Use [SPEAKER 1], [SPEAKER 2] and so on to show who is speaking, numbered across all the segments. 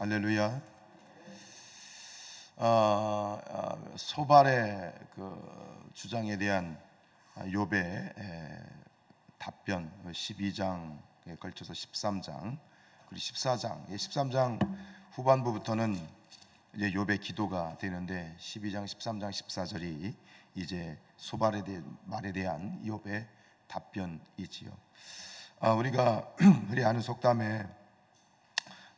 [SPEAKER 1] 할렐루야. 소발의 그 주장에 대한 욥의 답변 12장에 걸쳐서 13장 그리고 14장 13장 후반부부터는 이제 욥의 기도가 되는데 12장, 13장, 14절이 이제 소발의 말에 대한 욥의 답변이지요. 우리가 우리 아는 속담에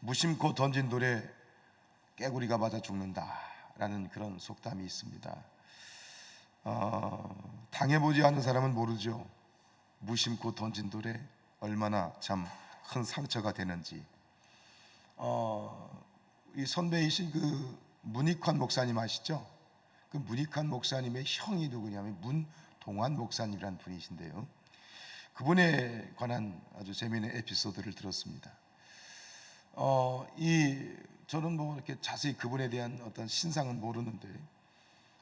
[SPEAKER 1] 무심코 던진 돌에 깨구리가 맞아 죽는다라는 그런 속담이 있습니다. 당해보지 않은 사람은 모르죠. 무심코 던진 돌에 얼마나 참 큰 상처가 되는지. 이 선배이신 그 문익환 목사님 아시죠? 그 문익환 목사님의 형이 누구냐면 문동환 목사님이라는 분이신데요. 그분에 관한 아주 재미있는 에피소드를 들었습니다. 저는 뭐 이렇게 자세히 그분에 대한 어떤 신상은 모르는데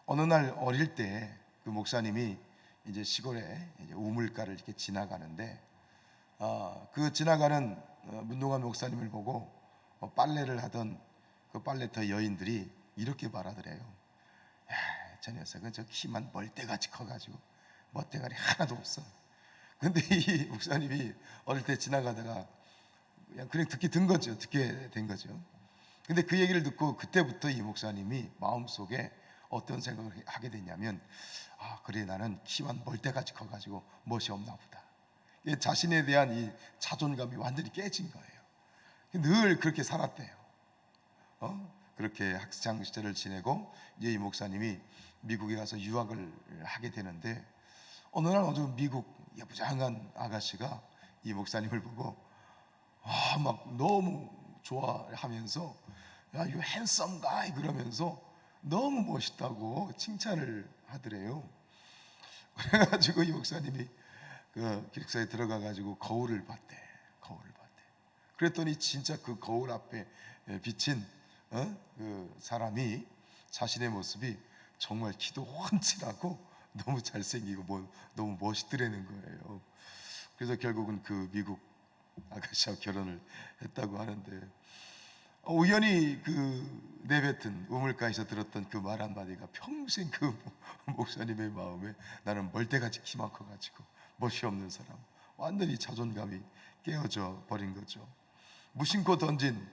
[SPEAKER 1] 어느 날 어릴 때 그 목사님이 이제 시골에 이제 우물가를 이렇게 지나가는데 그 지나가는 문동환 목사님을 보고 빨래를 하던 그 빨래터 여인들이 이렇게 말하더래요. 야, 저 녀석은 저 키만 멀대같이 커가지고 멋대가리 하나도 없어. 근데 이 목사님이 어릴 때 지나가다가 그냥 듣게 된 거죠. 근데 그 얘기를 듣고 그때부터 이 목사님이 마음속에 어떤 생각을 하게 됐냐면 그래, 나는 키만 멀대같이 커가지고 멋이 없나 보다. 자신에 대한 이 자존감이 완전히 깨진 거예요. 늘 그렇게 살았대요. 그렇게 학창 시절을 지내고 이제 이 목사님이 미국에 가서 유학을 하게 되는데 어느 날 아주 미국 예부장한 아가씨가 이 목사님을 보고 막 너무 좋아하면서 야, you handsome guy 그러면서 너무 멋있다고 칭찬을 하더래요. 그래가지고 이 목사님이 그 기숙사에 들어가가지고 거울을 봤대. 그랬더니 진짜 그 거울 앞에 비친 그 사람이 자신의 모습이 정말 키도 훤칠하고 너무 잘생기고 너무 멋있더라는 거예요. 그래서 결국은 그 미국 아가씨와 결혼을 했다고 하는데 우연히 그 내뱉은 우물가에서 들었던 그 말 한마디가 평생 그 목사님의 마음에 나는 멀대같이 키만 커가지고 멋이 없는 사람, 완전히 자존감이 깨어져 버린 거죠. 무심코 던진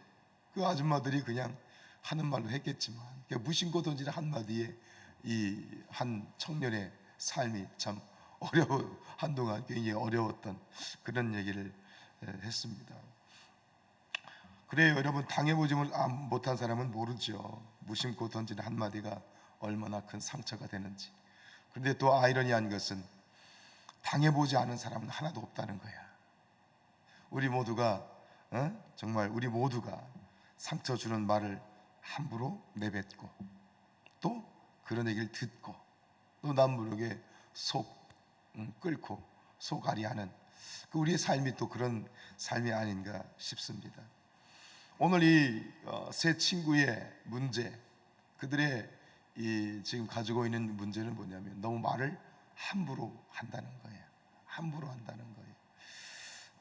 [SPEAKER 1] 그 아줌마들이 그냥 하는 말로 했겠지만 무심코 던진 한마디에 이 한 청년의 삶이 참 한동안 굉장히 어려웠던 그런 얘기를 했습니다. 그래요, 여러분, 당해보지 못한 사람은 모르죠. 무심코 던진 한마디가 얼마나 큰 상처가 되는지. 그런데 또 아이러니한 것은 당해보지 않은 사람은 하나도 없다는 거야. 우리 모두가 정말 우리 모두가 상처 주는 말을 함부로 내뱉고 또 그런 얘기를 듣고 또 남 모르게 속 끓고 속앓이하는 그 우리의 삶이 또 그런 삶이 아닌가 싶습니다. 오늘 이 세 친구의 문제, 그들의 이 지금 가지고 있는 문제는 뭐냐면 너무 말을 함부로 한다는 거예요. 함부로 한다는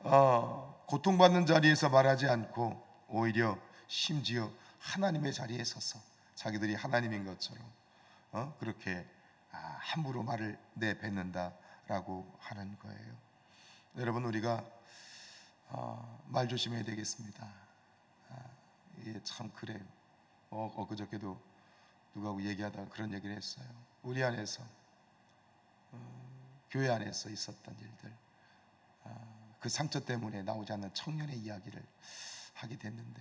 [SPEAKER 1] 거예요. 고통받는 자리에서 말하지 않고 오히려 심지어 하나님의 자리에 서서 자기들이 하나님인 것처럼 그렇게 함부로 말을 내뱉는다라고 하는 거예요. 여러분, 우리가 말 조심해야 되겠습니다. 이게 참 그래요. 엊그저께도 누구하고 얘기하다가 그런 얘기를 했어요. 우리 안에서 교회 안에서 있었던 일들, 그 상처 때문에 나오지 않는 청년의 이야기를 하게 됐는데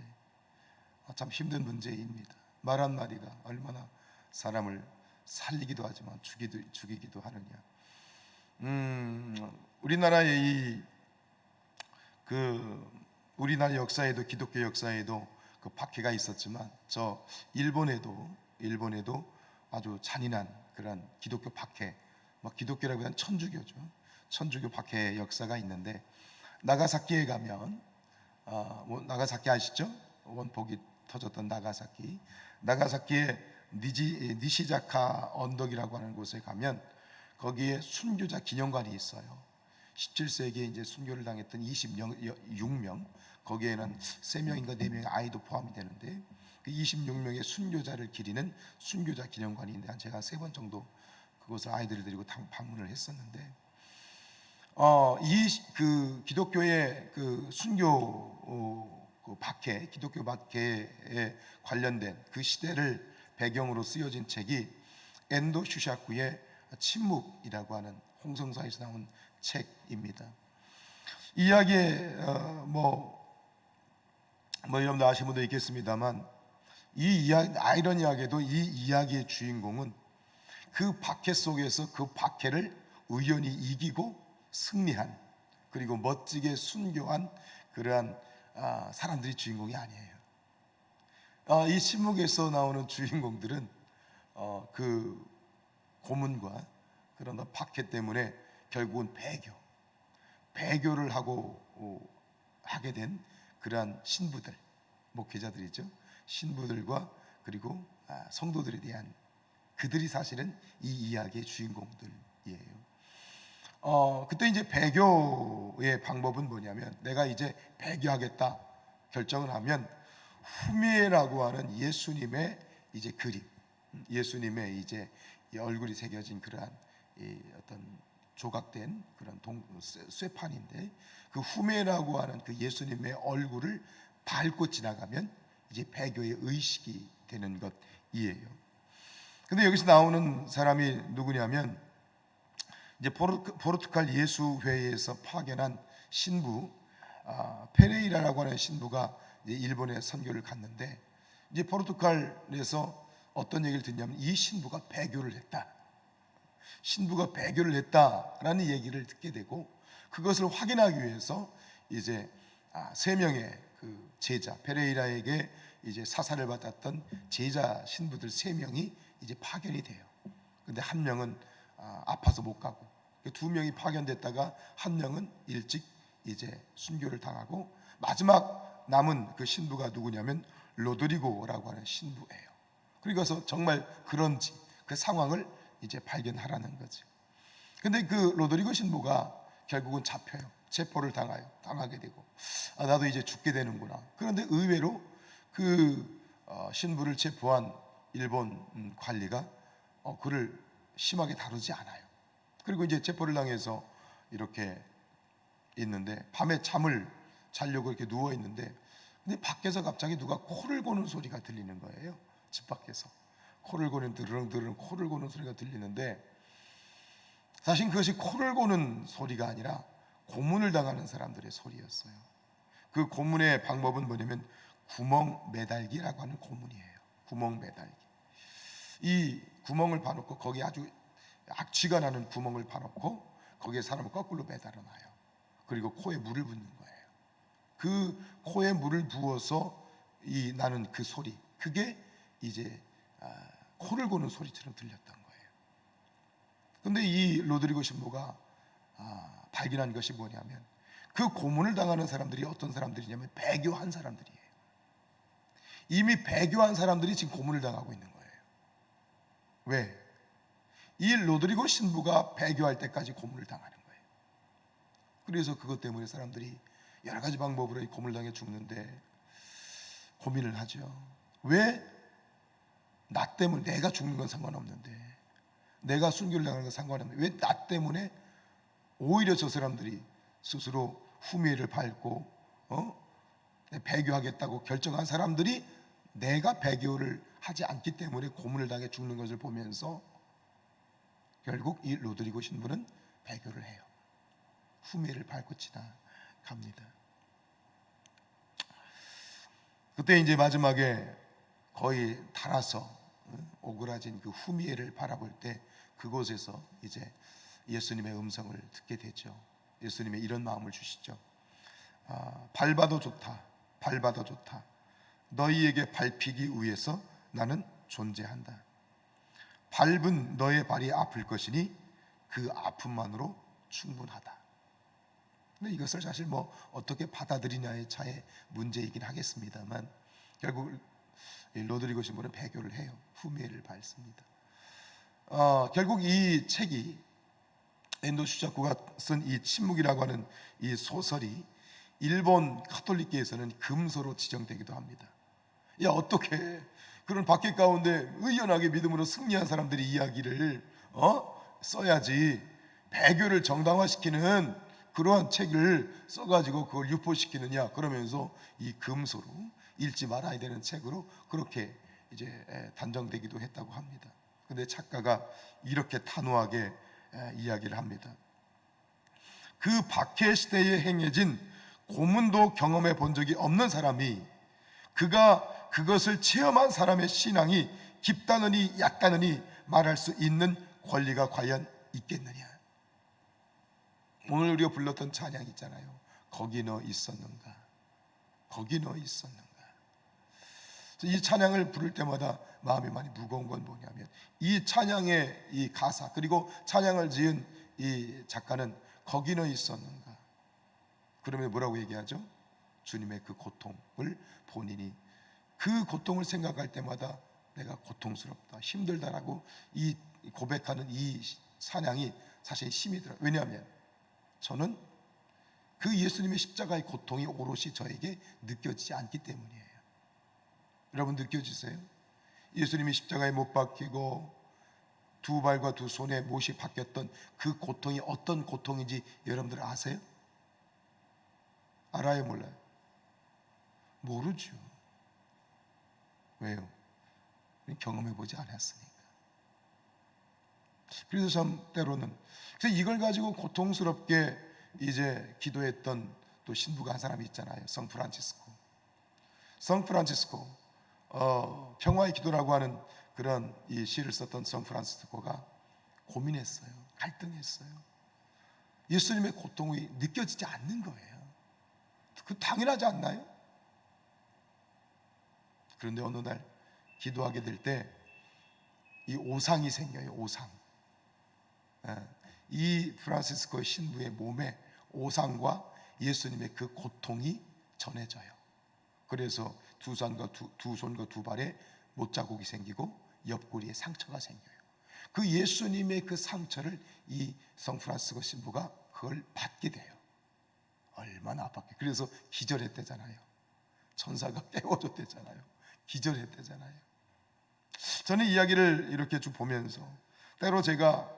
[SPEAKER 1] 참 힘든 문제입니다. 말 한마디가 얼마나 사람을 살리기도 하지만 죽이기도 하느냐. 우리나라의 우리나라 역사에도, 기독교 역사에도 그 박해가 있었지만 저 일본에도 아주 잔인한 그런 기독교 박해, 기독교라고 하면 천주교죠. 천주교 박해 역사가 있는데 나가사키에 가면 나가사키 아시죠? 원폭이 터졌던 나가사키에 니시자카 언덕이라고 하는 곳에 가면 거기에 순교자 기념관이 있어요. 17세기에 이제 순교를 당했던 26명 거기에는 3명인가 4명의 아이도 포함이 되는데 그 26명의 순교자를 기리는 순교자 기념관이 있는데 제가 3번 정도 그곳을 아이들을 데리고 방문을 했었는데 이 그 기독교의 그 순교 그 박해, 기독교 박해에 관련된 그 시대를 배경으로 쓰여진 책이 엔도 슈샤쿠의 침묵이라고 하는 홍성사에서 나온 책입니다. 이 이야기에 여러분들 아시는 분도 있겠습니다만 이 이야기, 아이러니하게도 이 이야기의 주인공은 그 박해 속에서 그 박해를 의연히 이기고 승리한, 그리고 멋지게 순교한 그러한 사람들이 주인공이 아니에요. 이 침묵에서 나오는 주인공들은 그 고문과 그런 박해 때문에 결국은 배교를 하게 된 그러한 신부들, 목회자들이죠. 신부들과 그리고 성도들에 대한, 그들이 사실은 이 이야기의 주인공들이에요. 그때 이제 배교의 방법은 뭐냐면, 내가 이제 배교하겠다 결정을 하면 후미에라고 하는 예수님의 이제 그림, 예수님의 이제 얼굴이 새겨진 그러한 어떤 조각된 그런 쇠판인데, 그 후메라고 하는 그 예수님의 얼굴을 밟고 지나가면 이제 배교의 의식이 되는 것이에요. 근데 여기서 나오는 사람이 누구냐면, 이제 포르투갈 예수회에서 파견한 신부 페레이라라고 하는 신부가 이제 일본에 선교를 갔는데, 이제 포르투갈에서 어떤 얘기를 듣냐면 이 신부가 배교를 했다, 신부가 배교를 했다라는 얘기를 듣게 되고, 그것을 확인하기 위해서 이제 3명의 그 제자, 페레이라에게 이제 사사를 받았던 제자 신부들 3명이 이제 파견이 돼요. 근데 한 명은 아파서 못 가고, 2명이 파견됐다가 한 명은 일찍 이제 순교를 당하고, 마지막 남은 그 신부가 누구냐면 로드리고라고 하는 신부예요. 그러고서 정말 그런지 그 상황을 이제 발견하라는 거죠. 근데 그 로드리고 신부가 결국은 잡혀요. 체포를 당하게 되고, 나도 이제 죽게 되는구나. 그런데 의외로 그 신부를 체포한 일본 관리가 그를 심하게 다루지 않아요. 그리고 이제 체포를 당해서 이렇게 있는데, 밤에 잠을 자려고 이렇게 누워 있는데, 근데 밖에서 갑자기 누가 코를 고는 소리가 들리는 거예요. 집 밖에서 코를 고는, 드르렁드르렁 코를 고는 소리가 들리는데, 사실 그것이 코를 고는 소리가 아니라 고문을 당하는 사람들의 소리였어요. 그 고문의 방법은 뭐냐면 구멍 매달기라고 하는 고문이에요. 구멍 매달기. 이 구멍을 파놓고, 거기 아주 악취가 나는 구멍을 파놓고 거기에 사람을 거꾸로 매달아 놔요. 그리고 코에 물을 붓는 거예요. 그 코에 물을 부어서 나는 그 소리, 그게 이제 코를 고는 소리처럼 들렸던 거예요. 근데 이 로드리고 신부가 발견한 것이 뭐냐면, 그 고문을 당하는 사람들이 어떤 사람들이냐면 배교한 사람들이에요. 이미 배교한 사람들이 지금 고문을 당하고 있는 거예요. 왜? 이 로드리고 신부가 배교할 때까지 고문을 당하는 거예요. 그래서 그것 때문에 사람들이 여러 가지 방법으로 고문을 당해 죽는데 고민을 하죠. 왜? 나 때문에, 내가 죽는 건 상관없는데, 내가 순교를 당하는 건 상관없는데, 왜 나 때문에 오히려 저 사람들이 스스로 후미를 밟고 배교하겠다고 결정한 사람들이 내가 배교를 하지 않기 때문에 고문을 당해 죽는 것을 보면서 결국 이 로드리고 신부는 배교를 해요. 후미를 밟고 지나갑니다. 그때 이제 마지막에 거의 달아서 오그라진 그 후미에를 바라볼 때, 그곳에서 이제 예수님의 음성을 듣게 되죠. 예수님의 이런 마음을 주시죠. 밟아도 좋다, 밟아도 좋다. 너희에게 밟히기 위해서 나는 존재한다. 밟은 너의 발이 아플 것이니 그 아픔만으로 충분하다. 근데 이것을 사실 어떻게 받아들이냐의 차의 문제이긴 하겠습니다만, 결국 로드리고 신부는 배교를 해요. 후미에를 밟습니다. 결국 이 책이, 엔도 슈자쿠가 쓴 이 침묵이라고 하는 이 소설이 일본 카톨릭계에서는 금소로 지정되기도 합니다. 야, 어떻게 그런 박해 가운데 의연하게 믿음으로 승리한 사람들이 이야기를 써야지, 배교를 정당화시키는 그러한 책을 써가지고 그걸 유포시키느냐, 그러면서 이 금소로 읽지 말아야 되는 책으로 그렇게 이제 단정되기도 했다고 합니다. 근데 작가가 이렇게 단호하게 이야기를 합니다. 그 박해 시대에 행해진 고문도 경험해 본 적이 없는 사람이, 그가 그것을 체험한 사람의 신앙이 깊다느니 얕다느니 말할 수 있는 권리가 과연 있겠느냐. 오늘 우리가 불렀던 찬양 있잖아요. 거기 너 있었는가, 거기 너 있었는가. 이 찬양을 부를 때마다 마음이 많이 무거운 건 뭐냐면, 이 찬양의 이 가사, 그리고 찬양을 지은 이 작가는 거기 너 있었는가, 그러면 뭐라고 얘기하죠? 주님의 그 고통을 본인이, 그 고통을 생각할 때마다 내가 고통스럽다, 힘들다라고 이 고백하는 이 찬양이 사실 힘이 들어요. 왜냐하면 저는 그 예수님의 십자가의 고통이 오롯이 저에게 느껴지지 않기 때문이에요. 여러분 느껴지세요? 예수님이 십자가에 못 박히고 두 발과 두 손에 못이 박혔던 그 고통이 어떤 고통인지 여러분들 아세요? 알아요, 몰라요? 모르죠. 왜요? 경험해 보지 않았으니까. 그래서 참 때로는, 그래서 이걸 가지고 고통스럽게 이제 기도했던 또 신부가 한 사람이 있잖아요. 성 프란치스코. 평화의 기도라고 하는 그런 이 시를 썼던 성 프란치스코가 고민했어요. 갈등했어요. 예수님의 고통이 느껴지지 않는 거예요. 그 당연하지 않나요? 그런데 어느 날 기도하게 될 때 이 오상이 생겨요. 오상. 이 프란시스코의 신부의 몸에 오상과 예수님의 그 고통이 전해져요. 그래서 두 손과 두 발에 못자국이 생기고 옆구리에 상처가 생겨요. 그 예수님의 그 상처를 이 성 프란시스코 신부가 그걸 받게 돼요. 얼마나 아팠게. 그래서 기절했대잖아요. 천사가 깨워줬대잖아요. 기절했대잖아요. 저는 이야기를 이렇게 쭉 보면서 때로 제가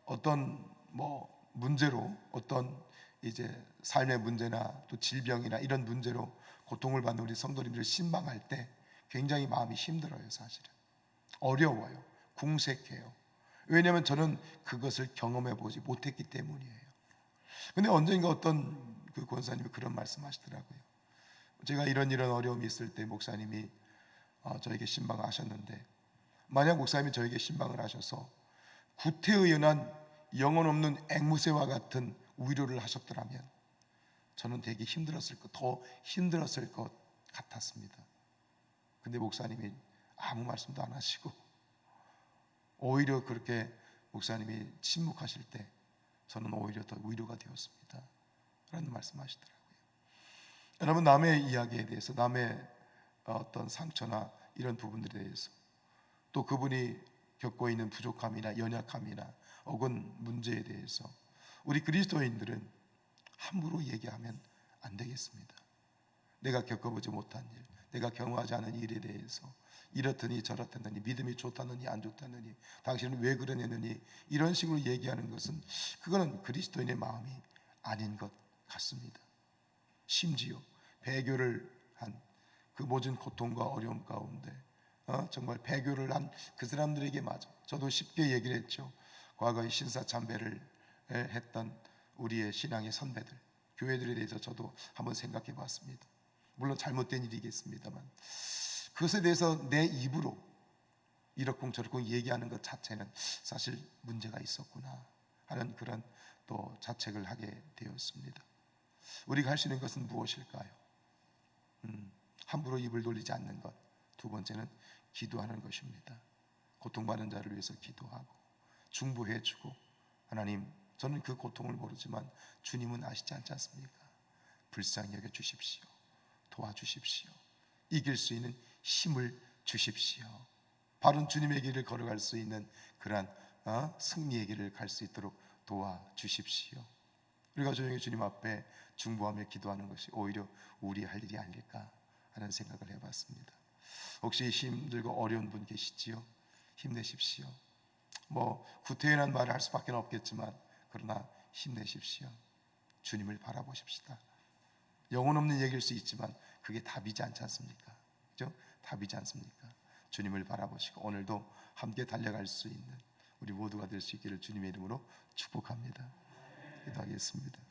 [SPEAKER 1] 어떤 문제로, 어떤 이제 삶의 문제나 또 질병이나 이런 문제로 고통을 받는 우리 성도님들을 신방할 때 굉장히 마음이 힘들어요. 사실은 어려워요. 궁색해요. 왜냐하면 저는 그것을 경험해 보지 못했기 때문이에요. 근데 언젠가 어떤 그 권사님이 그런 말씀하시더라고요. 제가 이런 어려움이 있을 때 목사님이 저에게 신방을 하셨는데, 만약 목사님이 저에게 신방을 하셔서 구태의연한 영혼 없는 앵무새와 같은 위로를 하셨더라면 저는 되게 더 힘들었을 것 같았습니다. 근데 목사님이 아무 말씀도 안 하시고 오히려 그렇게 목사님이 침묵하실 때 저는 오히려 더 위로가 되었습니다 라는 말씀하시더라고요. 여러분, 남의 이야기에 대해서, 남의 어떤 상처나 이런 부분들에 대해서, 또 그분이 겪고 있는 부족함이나 연약함이나 혹은 문제에 대해서 우리 그리스도인들은 함부로 얘기하면 안 되겠습니다. 내가 겪어보지 못한 일, 내가 경험하지 않은 일에 대해서 이렇더니 저렇다느니, 믿음이 좋다느니 안 좋다느니, 당신은 왜 그러냐느니, 이런 식으로 얘기하는 것은 그거는 그리스도인의 마음이 아닌 것 같습니다. 심지어 배교를 한 그 모든 고통과 어려움 가운데 정말 배교를 한 그 사람들에게 마저, 저도 쉽게 얘기를 했죠. 과거에 신사참배를 했던 우리의 신앙의 선배들, 교회들에 대해서 저도 한번 생각해 봤습니다. 물론 잘못된 일이겠습니다만 그것에 대해서 내 입으로 이러쿵저러쿵 얘기하는 것 자체는 사실 문제가 있었구나 하는 그런 또 자책을 하게 되었습니다. 우리가 할 수 있는 것은 무엇일까요? 함부로 입을 돌리지 않는 것. 두 번째는 기도하는 것입니다. 고통받는 자를 위해서 기도하고 중보해주고, 하나님, 저는 그 고통을 모르지만 주님은 아시지 않지 않습니까? 불쌍히 여겨 주십시오. 도와주십시오. 이길 수 있는 힘을 주십시오. 바른 주님의 길을 걸어갈 수 있는 그러한 승리의 길을 갈 수 있도록 도와주십시오 우리가 조용히 주님 앞에 중보하며 기도하는 것이 오히려 우리 할 일이 아닐까 하는 생각을 해봤습니다. 혹시 힘들고 어려운 분 계시지요? 힘내십시오. 뭐 구태연한 말을 할 수밖에 없겠지만 그러나 힘내십시오. 주님을 바라보십시다. 영혼 없는 얘기일 수 있지만 그게 답이지 않지 않습니까? 그죠? 답이지 않습니까? 주님을 바라보시고 오늘도 함께 달려갈 수 있는 우리 모두가 될 수 있기를 주님의 이름으로 축복합니다. 기도하겠습니다.